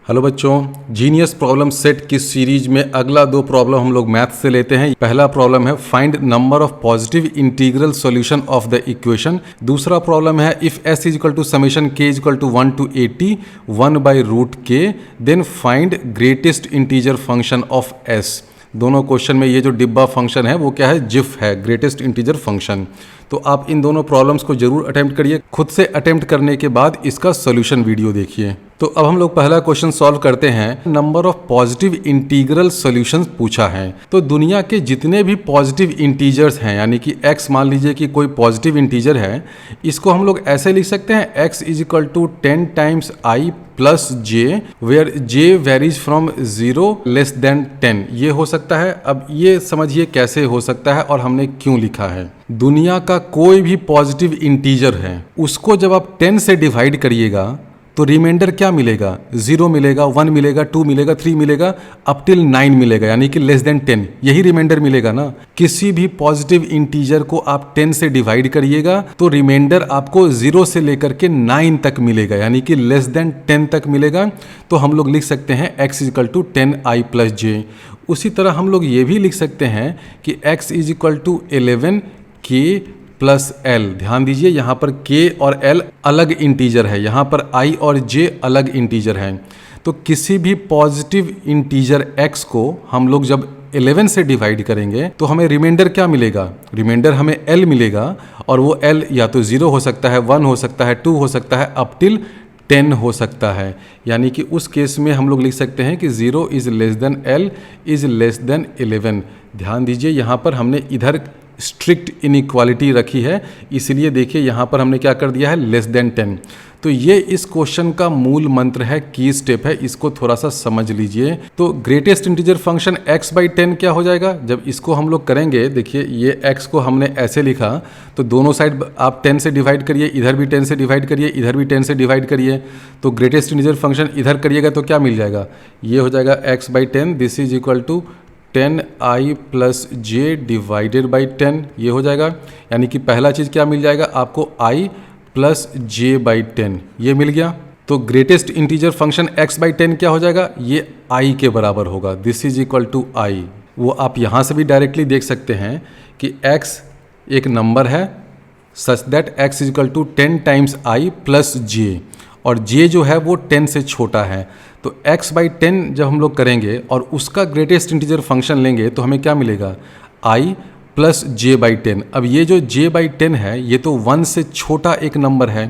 Hello बच्चों, genius problem set की series में अगला दो प्रॉब्लम हम लोग मैथ से लेते हैं। पहला प्रॉब्लम है find number of positive integral solution of the equation. दूसरा प्रॉब्लम है if s equal to summation k equal to 1 to 80 1/√k then find greatest integer function of s। दोनों क्वेश्चन में ये जो डिब्बा फंक्शन है वो क्या है, जिफ है, ग्रेटेस्ट इंटीजर फंक्शन। तो आप इन दोनों प्रॉब्लम्स को जरूर अटेम्प्ट करिए। खुद से अटेम्प्ट करने के बाद इसका सॉल्यूशन वीडियो देखिए। तो अब हम लोग पहला क्वेश्चन सॉल्व करते हैं। Number of positive integral solutions पूछा है। तो दुनिया के जितने भी पॉजिटिव इंटीजर्स हैं, यानी कि x मान लीजिए कि कोई पॉजिटिव इंटीजर है, इसको हम लोग ऐसे लिख सकते हैं x is equal to 10 times i plus j where j varies from 0 less than 10। ये हो सकता है। अब ये समझिए कैसे हो सकता है और हमने क्यों लिखा है। दुनिया का कोई भी पॉजिटिव इंटीजर है, उसको जब आप 10 से डिवाइड करिएगा तो रिमाइंडर क्या मिलेगा, 0 मिलेगा, 1 मिलेगा, 2 मिलेगा, 3 मिलेगा, अप टिल 9 मिलेगा, यानी कि लेस देन 10। यही रिमाइंडर मिलेगा ना। किसी भी पॉजिटिव इंटीजर को आप 10 से डिवाइड करिएगा तो रिमाइंडर आपको 0 से लेकर के 9 तक मिलेगा, यानी कि लेस देन 10 तक मिलेगा। तो हम लोग लिख सकते हैं x is equal to 10i plus j। उसी तरह हम लोग ये भी लिख सकते हैं कि x is equal to 11k plus l। ध्यान दीजिए यहाँ पर k और l अलग इंटीजर है, यहाँ पर i और j अलग इंटीजर हैं। तो किसी भी पॉजिटिव इंटीजर x को हम लोग जब 11 से डिवाइड करेंगे तो हमें रिमाइंडर क्या मिलेगा, रिमाइंडर हमें l मिलेगा। और वो l या तो 0 हो सकता है, 1 हो सकता है, 2 हो सकता है, अप टिल 10 हो सकता है। यानी कि उस केस में हम लोग लिख सकते हैं कि 0 is less then l is less then 11। ध्यान दीजिए यहाँ पर हमने इधर स्ट्रिक्ट इनइक्वालिटी रखी है, इसलिए देखिए यहाँ पर हमने क्या कर दिया है, लेस देन 10। तो ये इस क्वेश्चन का मूल मंत्र है, की स्टेप है, इसको थोड़ा सा समझ लीजिए। तो ग्रेटेस्ट इंटीजर फंक्शन x/10 क्या हो जाएगा जब इसको हम लोग करेंगे। देखिए ये x को हमने ऐसे लिखा, तो दोनों साइड आप 10 से डिवाइड करिए, इधर भी 10 से डिवाइड करिए, इधर भी 10 से डिवाइड करिए। तो ग्रेटेस्ट इंटीजर फंक्शन इधर करिएगा तो क्या मिल जाएगा, ये हो जाएगा x/10 this is equal to 10i plus j divided by 10। ये हो जाएगा, यानी कि पहला चीज़ क्या मिल जाएगा आपको, i प्लस j बाई 10। ये मिल गया। तो ग्रेटेस्ट इंटीजर फंक्शन x/10 क्या हो जाएगा, ये i के बराबर होगा, this is equal to i। वो आप यहाँ से भी डायरेक्टली देख सकते हैं कि x एक नंबर है such that x is equal to 10 times i plus j, और j जो है वो 10 से छोटा है। तो x/10 जब हम लोग करेंगे और उसका ग्रेटेस्ट इंटीजर फंक्शन लेंगे तो हमें क्या मिलेगा, i प्लस j/10। अब ये जो j/10 है ये तो 1 से छोटा एक नंबर है,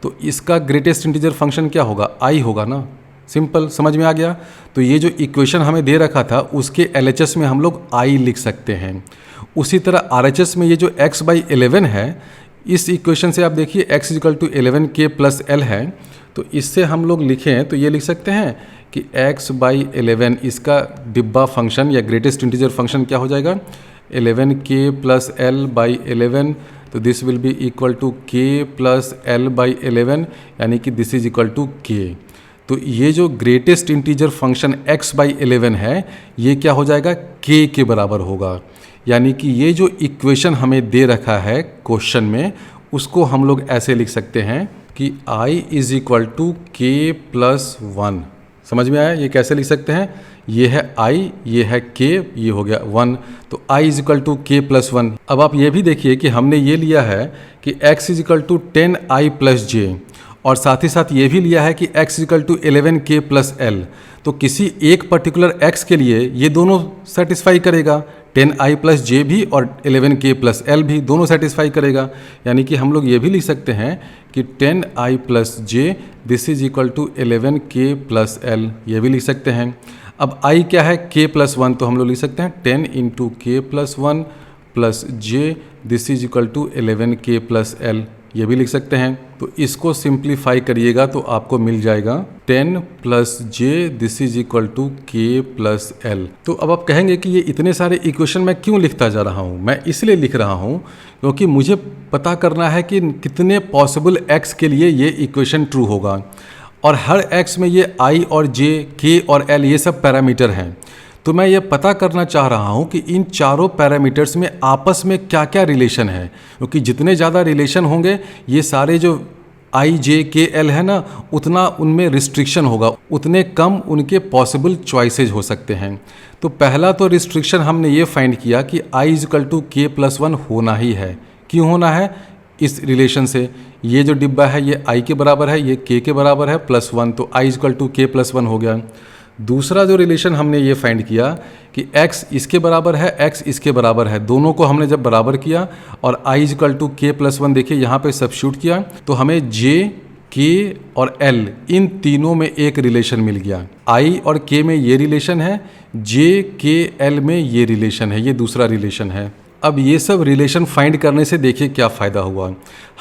तो इसका ग्रेटेस्ट इंटीजर फंक्शन क्या होगा, i होगा ना। सिंपल, समझ में आ गया। तो ये जो इक्वेशन हमें दे रखा था उसके LHS में हम लोग i लिख सकते हैं। उसी तरह RHS में ये जो x/11 है, इस इक्वेशन से आप देखिए x is equal to 11k plus l है, तो इससे हम लोग लिखें तो ये लिख सकते हैं कि x/11 इसका डिब्बा फंक्शन या ग्रेटेस्ट इंटीजर फंक्शन क्या हो जाएगा, 11k प्लस l/11। तो this will be equal to k plus l/11, यानी कि this is equal to k। तो ये जो ग्रेटेस्ट इंटीजर फंक्शन x/11 है ये क्या हो जाएगा, k के बराबर होगा। यानी कि ये जो इक्वेशन हमें दे रखा है क्वेश्चन में, उसको हम लोग ऐसे लिख सकते हैं कि i is equal to k plus 1। समझ में आया, ये कैसे लिख सकते हैं, ये है i, ये है k, ये हो गया 1। तो i is equal to k plus 1। अब आप ये भी देखिए कि हमने ये लिया है कि x is equal to 10i plus j, और साथ ही साथ ये भी लिया है कि x is equal to 11k plus l। तो किसी एक पर्टिकुलर x के लिए ये दोनों सेटिस्फाई करेगा, 10i प्लस j भी और 11k प्लस l भी, दोनों सेटिस्फाई करेगा। यानी कि हम लोग ये भी लिख सकते हैं कि 10i plus j this is equal to 11k plus l, ये भी लिख सकते हैं। अब i क्या है, k प्लस 1, तो हम लोग लिख सकते हैं 10 into k plus 1 plus j this is equal to 11k plus l, ये भी लिख सकते हैं। तो इसको सिंप्लीफाई करिएगा तो आपको मिल जाएगा 10 plus j this is equal to k plus l। तो अब आप कहेंगे कि ये इतने सारे इक्वेशन मैं क्यों लिखता जा रहा हूँ। मैं इसलिए लिख रहा हूँ क्योंकि मुझे पता करना है कि कितने पॉसिबल x के लिए ये इक्वेशन ट्रू होगा, और हर x में ये i और j, k और l ये सब पैरामीटर हैं। तो मैं ये पता करना चाह रहा हूँ कि इन चारों पैरामीटर्स में आपस में क्या क्या रिलेशन है, क्योंकि जितने ज़्यादा रिलेशन होंगे ये सारे जो आई जे के एल है ना, उतना उनमें रिस्ट्रिक्शन होगा, उतने कम उनके पॉसिबल चॉइसेज हो सकते हैं। तो पहला तो रिस्ट्रिक्शन हमने ये फाइंड किया कि आई इज इक्वल टू के प्लस वन होना ही है। क्यों होना है? इस रिलेशन से ये जो डिब्बा है ये आई के बराबर है, ये के बराबर है प्लस वन, तो आई इज इक्वल टू के प्लस वन हो गया। दूसरा जो रिलेशन हमने ये फाइंड किया कि x इसके बराबर है, x इसके बराबर है, दोनों को हमने जब बराबर किया और i इज इक्वल टू के प्लस वन देखिए यहाँ पे सब्स्टिट्यूट किया तो हमें j, k और l इन तीनों में एक रिलेशन मिल गया। i और k में ये रिलेशन है, j, k, l में ये रिलेशन है, ये दूसरा रिलेशन है। अब ये सब रिलेशन फाइंड करने से देखिए क्या फ़ायदा हुआ।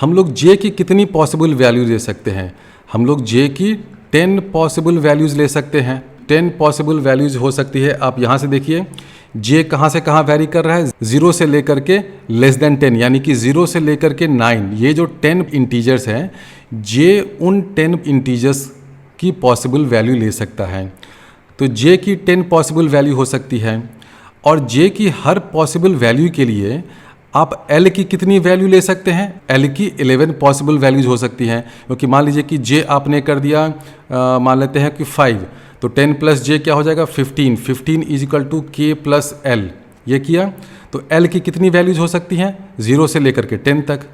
हम लोग j की कितनी पॉसिबल वैल्यूज ले सकते हैं? हम लोग j की 10 पॉसिबल वैल्यूज़ ले सकते हैं। 10 पॉसिबल वैल्यूज़ हो सकती है। आप यहाँ से देखिए j कहाँ से कहाँ वैरी कर रहा है, 0 से लेकर के लेस देन 10, यानी कि 0 से लेकर के 9, ये जो 10 इंटीजर्स हैं, j उन 10 इंटीजर्स की पॉसिबल वैल्यू ले सकता है। तो j की 10 पॉसिबल वैल्यू हो सकती है और j की हर पॉसिबल वैल्यू के लिए आप L की कितनी वैल्यू ले सकते हैं? L की 11 पॉसिबल वैल्यूज़ हो सकती हैं, क्योंकि मान लीजिए कि j आपने कर दिया मान लेते हैं कि 5, तो 10 प्लस j क्या हो जाएगा? 15। 15 is equal to k plus l, ये किया तो L की कितनी वैल्यूज़ हो सकती हैं? 0 से लेकर के 10 तक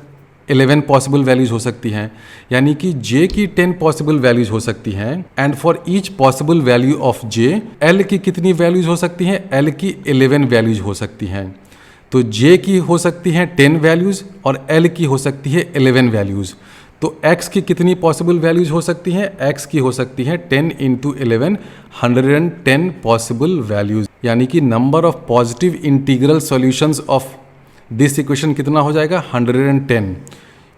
11 पॉसिबल वैल्यूज़ हो सकती हैं, यानी कि j की 10 पॉसिबल वैल्यूज़ हो सकती हैं। And for each possible value of j, L की कितनी वैल्यूज़ हो सकती हैं? L की 11 वैल्यूज़ हो सकती हैं। तो j की हो सकती हैं 10 वैल्यूज़ और L की हो सकती है 11 वैल्यूज़। तो x की कितनी पॉसिबल वैल्यूज़ हो सकती हैं? x की हो सकती हैं 10 इंटू 11, 110 पॉसिबल वैल्यूज़, यानी कि number of positive integral solutions of this equation कितना हो जाएगा? 110।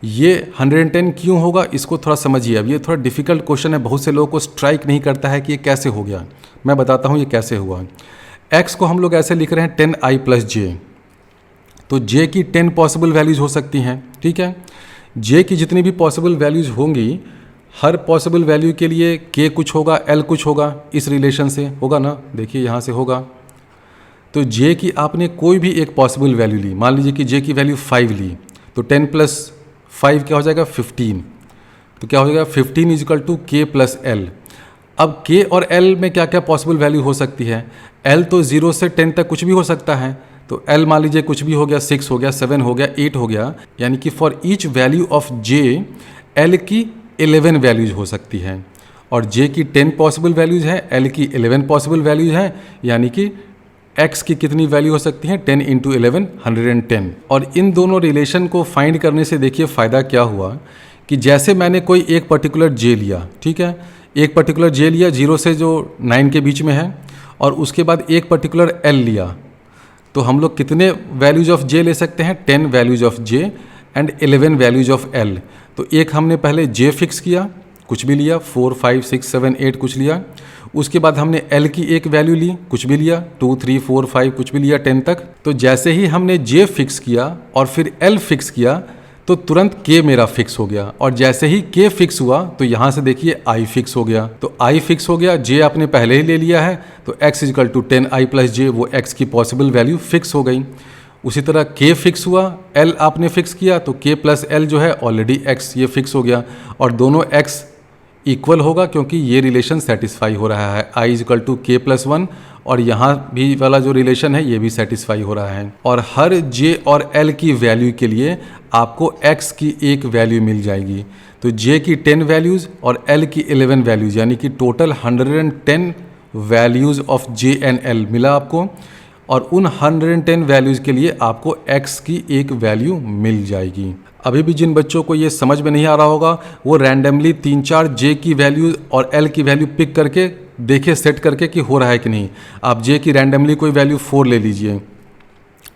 ये 110 क्यों होगा, इसको थोड़ा समझिए। अब ये थोड़ा डिफिकल्ट क्वेश्चन है, बहुत से लोगों को स्ट्राइक नहीं करता है कि ये कैसे हो गया। मैं बताता हूँ ये कैसे हुआ। x को हम लोग ऐसे लिख रहे हैं 10i प्लस j, तो j की 10 पॉसिबल वैल्यूज़ हो सकती हैं, ठीक है। j की जितनी भी पॉसिबल वैल्यूज़ होंगी, हर पॉसिबल वैल्यू के लिए k कुछ होगा, l कुछ होगा, इस रिलेशन से होगा ना, देखिए यहाँ से होगा। तो j की आपने कोई भी एक पॉसिबल वैल्यू ली, मान लीजिए कि j की वैल्यू 5 ली, तो 10 प्लस 5 क्या हो जाएगा? 15। तो क्या हो जाएगा? 15 is equal to k plus l। अब k और l में क्या क्या पॉसिबल वैल्यू हो सकती है? l तो 0 से 10 तक कुछ भी हो सकता है, तो l मान लीजिए कुछ भी हो गया, 6 हो गया, 7 हो गया, 8 हो गया, यानी कि for each value of j l की 11 वैल्यूज हो सकती हैं। और j की 10 पॉसिबल वैल्यूज हैं, l की 11 पॉसिबल वैल्यूज हैं, यानी कि x की कितनी वैल्यू हो सकती है? 10 इंटू 11, 110। और इन दोनों रिलेशन को फाइंड करने से देखिए फ़ायदा क्या हुआ कि जैसे मैंने कोई एक पर्टिकुलर j लिया, ठीक है, एक पर्टिकुलर j लिया 0 से जो 9 के बीच में है, और उसके बाद एक पर्टिकुलर l लिया, तो हम लोग कितने वैल्यूज ऑफ j ले सकते हैं? 10 values of j and 11 values of l। तो एक हमने पहले j फिक्स किया, कुछ भी लिया, 4, 5, 6, 7, 8 कुछ लिया। उसके बाद हमने l की एक वैल्यू ली, कुछ भी लिया, 2, 3, 4, 5 कुछ भी लिया 10 तक। तो जैसे ही हमने j फिक्स किया और फिर l फिक्स किया तो तुरंत k मेरा फिक्स हो गया, और जैसे ही k फिक्स हुआ तो यहाँ से देखिए i फिक्स हो गया। तो i फिक्स हो गया, j आपने पहले ही ले लिया है, तो x is equal to 10i plus j, वो x की पॉसिबल वैल्यू फिक्स हो गई। उसी तरह k फिक्स हुआ, l आपने फिक्स किया, तो k प्लस l जो है ऑलरेडी x ये फिक्स हो गया, और दोनों x इक्वल होगा क्योंकि ये रिलेशन सेटिस्फाई हो रहा है, i is equal to k plus 1, और यहाँ भी वाला जो रिलेशन है ये भी सेटिस्फाई हो रहा है। और हर j और l की वैल्यू के लिए आपको x की एक वैल्यू मिल जाएगी। तो j की 10 वैल्यूज़ और l की 11 वैल्यूज़, यानी कि total 110 values of j and l मिला आपको, और उन 110 वैल्यूज़ के लिए आपको x की एक वैल्यू मिल जाएगी। अभी भी जिन बच्चों को ये समझ में नहीं आ रहा होगा वो रैंडमली 3-4 j की वैल्यू और l की वैल्यू पिक करके देखे सेट करके कि हो रहा है कि नहीं। आप j की रैंडमली कोई वैल्यू 4 ले लीजिए,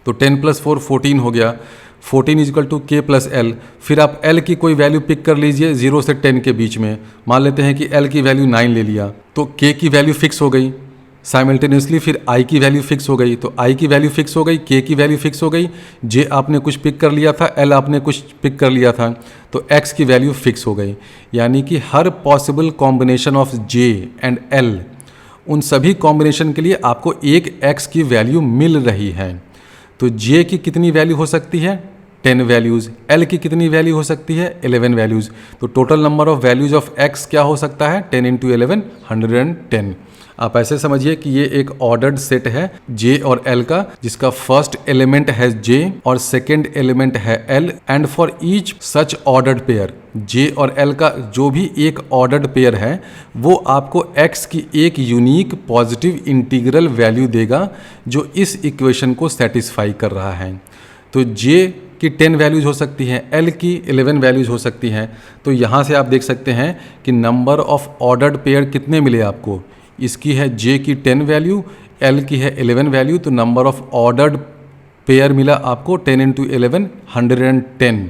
तो 10 प्लस 4 14 हो गया, 14 is equal to k plus l। फिर आप l की कोई वैल्यू पिक कर लीजिए 0 से 10 के बीच में, मान लेते हैं कि l की वैल्यू 9 ले लिया, तो k की वैल्यू फिक्स हो गई साइमल्टेनियसली। फिर i की वैल्यू फिक्स हो गई, तो i की वैल्यू फिक्स हो गई, k की वैल्यू फिक्स हो गई, j आपने कुछ पिक कर लिया था, l आपने कुछ पिक कर लिया था, तो x की वैल्यू फिक्स हो गई। यानी कि हर possible combination of j and l, उन सभी कॉम्बिनेशन के लिए आपको एक x की वैल्यू मिल रही है। तो j की कितनी वैल्यू हो सकती है? 10 वैल्यूज़, L की कितनी वैल्यू हो सकती है 11 वैल्यूज़। तो total number of values of X क्या हो सकता है 10 इंटू 11 110। आप ऐसे समझिए कि ये एक ऑर्डर्ड सेट है J और L का, जिसका फर्स्ट एलिमेंट है J और सेकेंड एलिमेंट है L, and for each such ordered pair J और L का जो भी एक ऑर्डर्ड पेयर है वो आपको X की एक यूनिक पॉजिटिव इंटीग्रल वैल्यू देगा जो इस इक्वेशन को सेटिस्फाई कर रहा है। तो J की 10 वैल्यूज़ हो सकती हैं, L की 11 वैल्यूज़ हो सकती हैं। तो यहाँ से आप देख सकते हैं कि नंबर ऑफ ऑर्डर्ड पेयर कितने मिले आपको। इसकी है J की 10 वैल्यू, L की है 11 वैल्यू, तो नंबर ऑफ ऑर्डर्ड पेयर मिला आपको 10 इंटू 11 110।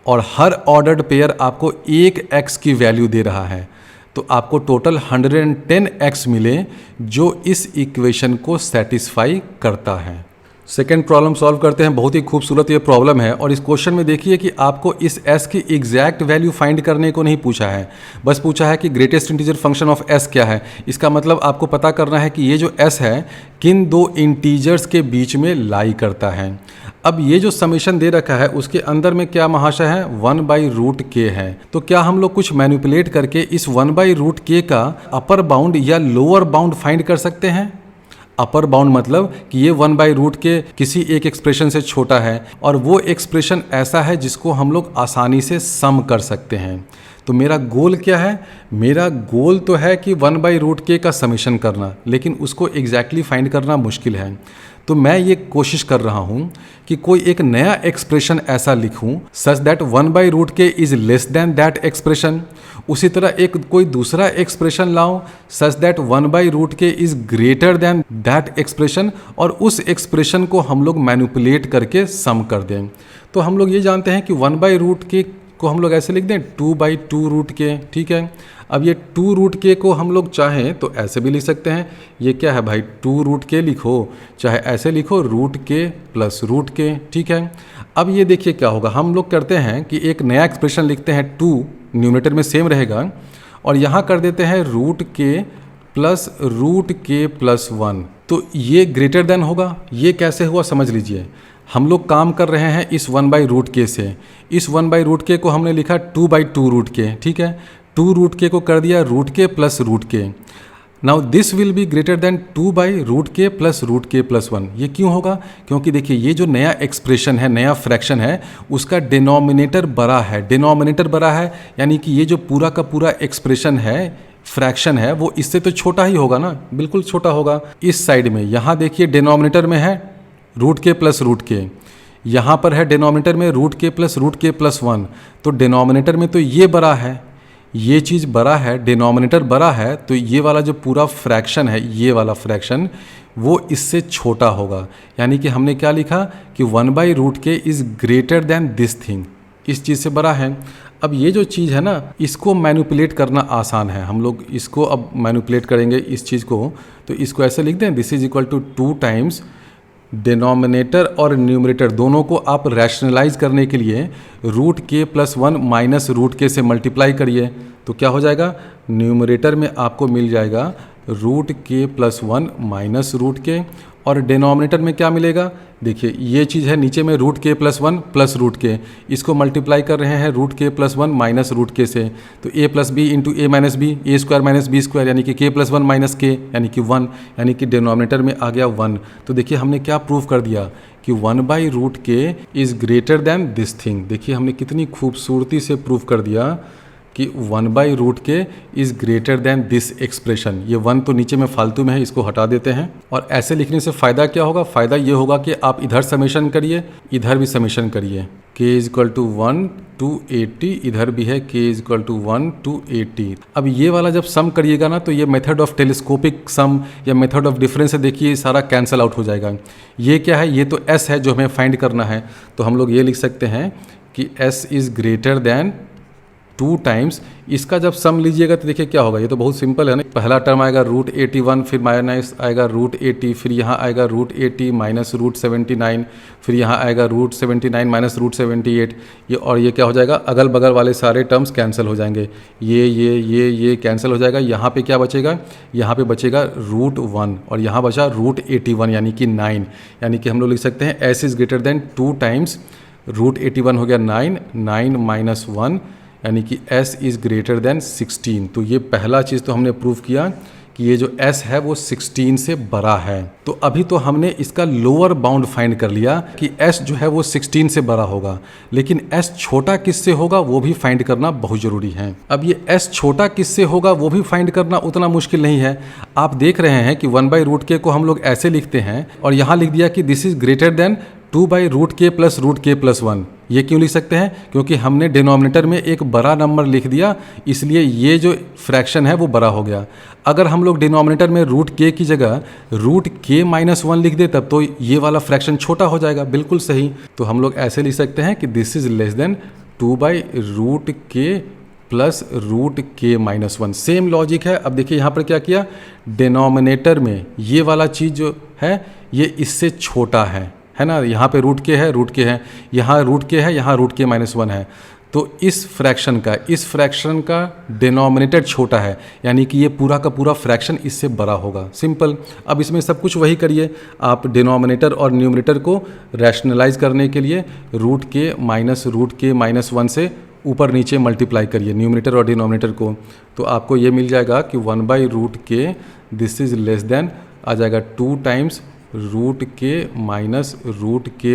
और हर ऑर्डर्ड पेयर आपको एक x की वैल्यू दे रहा है, तो आपको टोटल 110x मिले जो इस इक्वेशन को सेटिस्फाई करता है। सेकेंड प्रॉब्लम सॉल्व करते हैं। बहुत ही खूबसूरत ये प्रॉब्लम है और इस क्वेश्चन में देखिए कि आपको इस s की एग्जैक्ट वैल्यू फाइंड करने को नहीं पूछा है, बस पूछा है कि greatest integer function of s क्या है। इसका मतलब आपको पता करना है कि ये जो s है किन दो इंटीजर्स के बीच में लाई करता है। अब ये जो समेशन दे रखा है उसके अंदर में क्या महाशय है 1/√k है। तो क्या हम लोग कुछ मैनिपुलेट करके इस 1/√k का अपर बाउंड या लोअर बाउंड फाइंड कर सकते हैं। अपर बाउंड मतलब कि ये 1/√k किसी एक एक्सप्रेशन से छोटा है और वो एक्सप्रेशन ऐसा है जिसको हम लोग आसानी से सम कर सकते हैं। तो मेरा गोल क्या है, मेरा गोल तो है कि 1/√k का समेशन करना, लेकिन उसको एग्जैक्टली फाइंड करना मुश्किल है। तो मैं ये कोशिश कर रहा हूँ कि कोई एक नया एक्सप्रेशन ऐसा लिखूँ such that 1/√k is less then that expression. उसी तरह एक कोई दूसरा एक्सप्रेशन लाऊं such that 1/√k is greater than that expression, और उस एक्सप्रेशन को हम लोग मैनिपुलेट करके सम कर दें। तो हम लोग ये जानते हैं कि 1/√k को हम लोग ऐसे लिख दें 2/2√k, ठीक है। अब ये 2√k को हम लोग चाहें तो ऐसे भी लिख सकते हैं। ये क्या है भाई 2√k लिखो, चाहे ऐसे लिखो √k प्लस √k, ठीक है। अब ये देखिए क्या होगा, हम लोग करते हैं कि एक नया एक्सप्रेशन लिखते हैं 2, न्यूमरेटर में सेम रहेगा, और यहाँ कर देते हैं √k प्लस √k प्लस 1। तो ये ग्रेटर देन होगा। ये कैसे हुआ समझ लीजिए। हम लोग काम कर रहे हैं इस 1/√k से। इस 1/√k को हमने लिखा 2/2√k, ठीक है। 2√k को कर दिया √k plus √k। Now this will be greater than 2/√k plus √k plus 1। ये क्यों होगा, क्योंकि देखिए ये जो नया एक्सप्रेशन है, नया फ्रैक्शन है, उसका डिनोमिनेटर बड़ा है। डिनोमिनेटर बड़ा है यानी कि ये जो पूरा का पूरा एक्सप्रेशन है, फ्रैक्शन है, वो इससे तो छोटा ही होगा ना, बिल्कुल छोटा होगा। इस साइड में यहाँ देखिए डिनोमिनेटर में है √k प्लस √k, यहाँ पर है डिनोमिनेटर में √k प्लस √k प्लस 1। तो डिनोमिनेटर में तो ये बड़ा है, ये चीज़ बड़ा है, डिनोमिनेटर बड़ा है, तो ये वाला जो पूरा फ्रैक्शन है, ये वाला फ्रैक्शन वो इससे छोटा होगा। यानी कि हमने क्या लिखा कि 1/√k is greater then this thing, इस चीज़ से बड़ा है। अब ये जो चीज़ है ना, इसको मैनिपुलेट करना आसान है। हम लोग इसको अब मैनिपुलेट करेंगे इस चीज़ को, तो इसको ऐसे लिख दें this is equal to 2 times denominator और न्यूमरेटर दोनों को आप रैशनलाइज करने के लिए √k प्लस 1 माइनस √k से मल्टीप्लाई करिए। तो क्या हो जाएगा, न्यूमरेटर में आपको मिल जाएगा √k प्लस 1 माइनस √k, और डिनोमिनेटर में क्या मिलेगा, देखिए ये चीज़ है नीचे में √k प्लस 1 प्लस √k, इसको मल्टीप्लाई कर रहे हैं √k प्लस 1 माइनस √k से। तो a plus B into A minus B, A square minus B square, यानी कि k प्लस 1 माइनस k यानी कि 1, यानी कि डिनोमिनेटर में आ गया 1। तो देखिए हमने क्या प्रूव कर दिया कि 1/√k is greater then this thing. देखिए हमने कितनी खूबसूरती से प्रूव कर दिया कि 1/√k is greater then this expression. ये 1 तो नीचे में फालतू में है, इसको हटा देते हैं। और ऐसे लिखने से फ़ायदा क्या होगा, फ़ायदा ये होगा कि आप इधर समेशन करिए, इधर भी समेशन करिए। k is equal to 1 to 80, इधर भी है k is equal to 1 to 80। अब ये वाला जब सम करिएगा ना, तो ये मेथड ऑफ टेलीस्कोपिक सम या मेथड ऑफ डिफरेंस से देखिए सारा कैंसिल आउट हो जाएगा। ये क्या है, ये तो s है जो हमें फाइंड करना है। तो हम लोग ये लिख सकते हैं कि s is greater than 2 times, इसका जब सम लीजिएगा तो देखिए क्या होगा। ये तो बहुत सिंपल है ना, पहला टर्म आएगा √81, फिर माइनस आएगा √80, फिर यहाँ आएगा √80 माइनस √79, फिर यहाँ आएगा √79 माइनस √78। ये और ये क्या हो जाएगा, अगल बगल वाले सारे टर्म्स कैंसिल हो जाएंगे, ये कैंसिल हो जाएगा। यहाँ पे क्या बचेगा, यहाँ पे बचेगा √1 और यहाँ बचा √81 यानी कि 9। यानी कि हम लोग लिख सकते हैं s is greater than 2 times root 81 हो गया 9, 9 माइनस 1 यानी कि s इज़ ग्रेटर देन 16। तो ये पहला चीज़ तो हमने प्रूव किया कि ये जो s है वो 16 से बड़ा है। तो अभी तो हमने इसका लोअर बाउंड फाइंड कर लिया कि s जो है वो 16 से बड़ा होगा, लेकिन s छोटा किससे होगा वो भी फाइंड करना बहुत ज़रूरी है। अब ये s छोटा किससे होगा वो भी फाइंड करना उतना मुश्किल नहीं है। आप देख रहे हैं कि 1/√k को हम लोग ऐसे लिखते हैं और यहाँ लिख दिया कि this is greater then 2/√k plus √k plus 1। ये क्यों लिख सकते हैं? क्योंकि हमने डिनोमिनेटर में एक बड़ा नंबर लिख दिया, इसलिए ये जो फ्रैक्शन है वो बड़ा हो गया। अगर हम लोग डिनोमिनेटर में √k की जगह √k माइनस 1 लिख दे तब तो ये वाला फ्रैक्शन छोटा हो जाएगा। बिल्कुल सही। तो हम लोग ऐसे लिख सकते हैं कि this is less then 2/√k plus √k minus 1। Same logic है। अब देखिए यहाँ पर क्या किया, डिनोमिनेटर में ये वाला चीज़ जो है ये इससे छोटा है ना। यहाँ पे √k है, √k है, यहाँ √k है, यहाँ √k माइनस 1 है। तो इस फ्रैक्शन का डिनोमिनेटर छोटा है, यानी कि ये पूरा का पूरा फ्रैक्शन इससे बड़ा होगा। सिंपल। अब इसमें सब कुछ वही करिए आप, डिनोमिनेटर और न्यूमरेटर को रैशनलाइज करने के लिए √k माइनस 1 से ऊपर नीचे मल्टीप्लाई करिए न्यूमरेटर और डिनोमिनेटर को, तो आपको ये मिल जाएगा कि 1/√k this is less than आ जाएगा 2 टाइम्स √k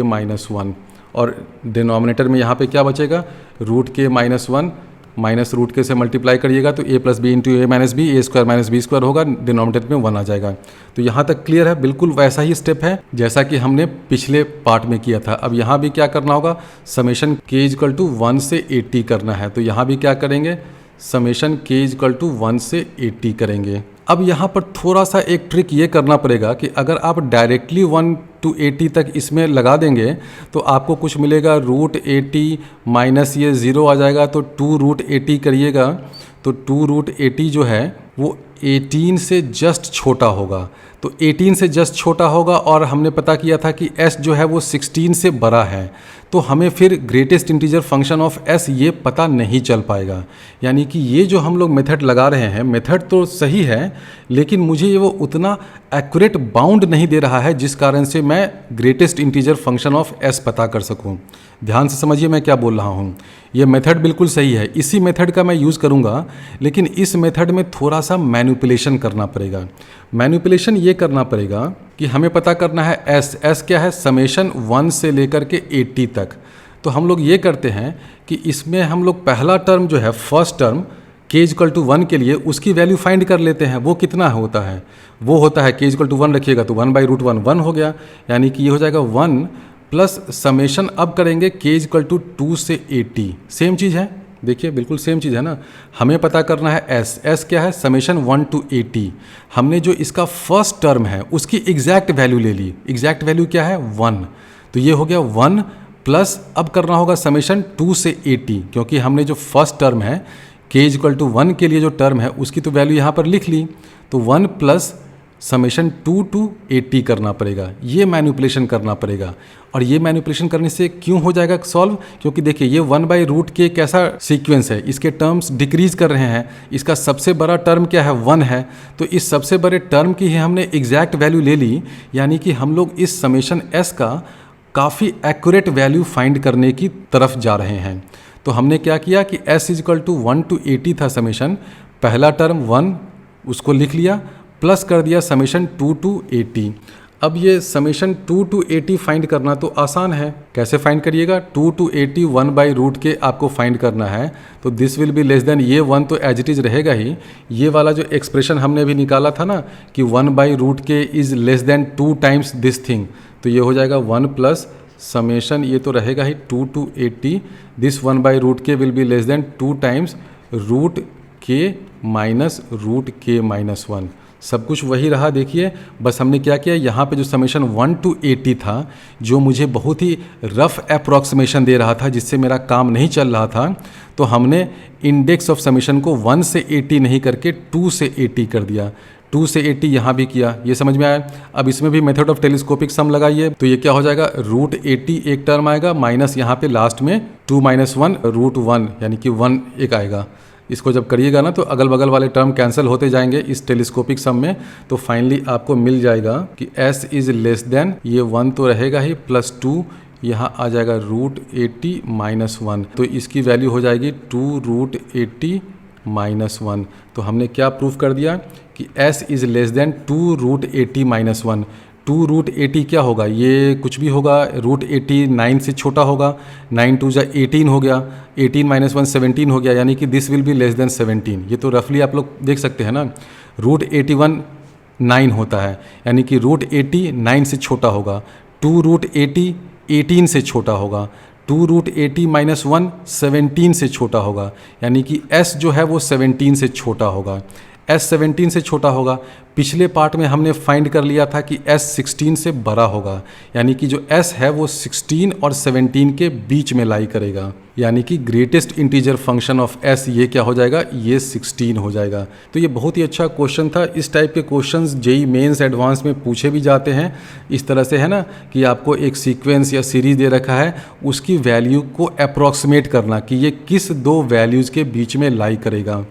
माइनस 1। और डिनोमिनेटर में यहाँ पे क्या बचेगा, √k माइनस 1 माइनस √k से मल्टीप्लाई करिएगा तो a plus B into A minus B, A square minus B square होगा, डिनोमिनेटर में 1 आ जाएगा। तो यहाँ तक क्लियर है। बिल्कुल वैसा ही स्टेप है जैसा कि हमने पिछले पार्ट में किया था। अब यहाँ भी क्या करना होगा, समेशन k इक्वल टू 1 से 80 करना है। तो यहाँ भी क्या करेंगे, समेशन k इक्वल टू 1 से 80 करेंगे। अब यहाँ पर थोड़ा सा एक ट्रिक ये करना पड़ेगा कि अगर आप डायरेक्टली 1 to 80 तक इसमें लगा देंगे तो आपको कुछ मिलेगा √80 माइनस ये 0 आ जाएगा, तो 2√80 करिएगा तो 2√80 जो है वो 18 से जस्ट छोटा होगा। तो 18 से जस्ट छोटा होगा और हमने पता किया था कि s जो है वो 16 से बड़ा है, तो हमें फिर greatest integer function of s ये पता नहीं चल पाएगा। यानी कि ये जो हम लोग मेथड लगा रहे हैं, मेथड तो सही है लेकिन मुझे ये वो उतना एक्यूरेट बाउंड नहीं दे रहा है जिस कारण से मैं greatest integer function of s पता कर सकूं। ध्यान से समझिए मैं क्या बोल रहा हूँ। ये मेथड बिल्कुल सही है, इसी मेथड का मैं यूज़ करूँगा, लेकिन इस मेथड में थोड़ा सा मैनिपुलेशन करना पड़ेगा। मैनिपुलेशन ये करना पड़ेगा कि हमें पता करना है s क्या है, समेशन 1 से लेकर के 80 तक। तो हम लोग ये करते हैं कि इसमें हम लोग पहला टर्म जो है, first term k equal to 1 के लिए उसकी वैल्यू फाइंड कर लेते हैं। वो कितना होता है, वो होता है k इक्वल टू 1 रखिएगा तो 1/√1 1 हो गया, यानी कि ये हो जाएगा 1 प्लस समेशन अब करेंगे k इक्वल टू 2 से 80। सेम चीज़ है, देखिए बिल्कुल सेम चीज़ है ना। हमें पता करना है s क्या है, समेशन 1 to 80। हमने जो इसका फर्स्ट टर्म है उसकी एग्जैक्ट वैल्यू ले ली। एग्जैक्ट वैल्यू क्या है, 1। तो ये हो गया 1 प्लस अब करना होगा समेशन 2 से 80, क्योंकि हमने जो फर्स्ट टर्म है k इक्वल टू 1 के लिए जो टर्म है उसकी तो वैल्यू यहाँ पर लिख ली। तो 1 प्लस समेशन 2 to 80 करना पड़ेगा, ये मैनिपुलेशन करना पड़ेगा। और ये मैनिपुलेशन करने से क्यों हो जाएगा सॉल्व, क्योंकि देखिए ये 1/√k कैसा सीक्वेंस है, इसके टर्म्स डिक्रीज कर रहे हैं। इसका सबसे बड़ा टर्म क्या है, 1 है। तो इस सबसे बड़े टर्म की ही हमने एग्जैक्ट वैल्यू ले ली, यानी कि हम लोग इस समेशन s का काफ़ी एक्यूरेट वैल्यू फाइंड करने की तरफ जा रहे हैं। तो हमने क्या किया कि s इक्वल टू 1 to 80 था समेशन, पहला टर्म 1 उसको लिख लिया, प्लस कर दिया समेशन 2 to 80। अब ये समेशन 2 to 80 फाइंड करना तो आसान है। कैसे फाइंड करिएगा, 2 to 80 1/√k आपको फाइंड करना है। तो this will be less than, ये 1 तो एज इट इज़ रहेगा ही। ये वाला जो एक्सप्रेशन हमने अभी निकाला था ना कि 1/√k is less than 2 times this thing, तो ये हो जाएगा 1 प्लस समेशन, ये तो रहेगा ही 2 to 80, this 1/√k will be less than 2 times √k minus √k minus 1। सब कुछ वही रहा। देखिए बस हमने क्या किया, यहाँ पे जो समेशन 1 to 80 था, जो मुझे बहुत ही रफ अप्रॉक्सीमेशन दे रहा था, जिससे मेरा काम नहीं चल रहा था, तो हमने इंडेक्स ऑफ समेशन को 1 से 80 नहीं करके 2 से 80 कर दिया। 2 से 80 यहाँ भी किया, ये समझ में आया। अब इसमें भी मेथड ऑफ टेलीस्कोपिक सम लगाइए, तो ये क्या हो जाएगा, √80 एक टर्म आएगा, माइनस यहाँ पे लास्ट में 2 - 1 √1, यानी कि 1 एक आएगा। इसको जब करिएगा ना तो अगल बगल वाले टर्म कैंसिल होते जाएंगे इस टेलीस्कोपिक सम में। तो फाइनली आपको मिल जाएगा कि s इज लेस देन, ये 1 तो रहेगा ही, प्लस 2, यहाँ आ जाएगा √80 - 1, तो इसकी वैल्यू हो जाएगी 2√80 - 1। तो हमने क्या प्रूफ कर दिया कि s इज़ लेस देन 2√80 - 1। 2√80 क्या होगा, ये कुछ भी होगा, √80 9 से छोटा होगा, 9 2 = 18 हो गया, 18 - 1 17 हो गया, यानी कि this will be less than 17। ये तो रफली आप लोग देख सकते हैं ना, √81 9 होता है, यानी कि √80 9 से छोटा होगा, 2√80 18 से छोटा होगा, 2√80 - 1 17 से छोटा होगा, यानी कि s जो है वो 17 से छोटा होगा। s 17 से छोटा होगा। पिछले पार्ट में हमने फाइंड कर लिया था कि s 16 से बड़ा होगा, यानी कि जो s है वो 16 और 17 के बीच में लाई करेगा, यानी कि greatest integer function of s ये क्या हो जाएगा, ये 16 हो जाएगा। तो ये बहुत ही अच्छा क्वेश्चन था। इस टाइप के क्वेश्चंस जेईई मेंस एडवांस में पूछे भी जाते हैं। इस तरह से है ना कि आपको एक सीक्वेंस या सीरीज दे रखा है, उसकी वैल्यू को अप्रॉक्सीमेट करना कि ये किस दो वैल्यूज़ के बीच में लाई करेगा।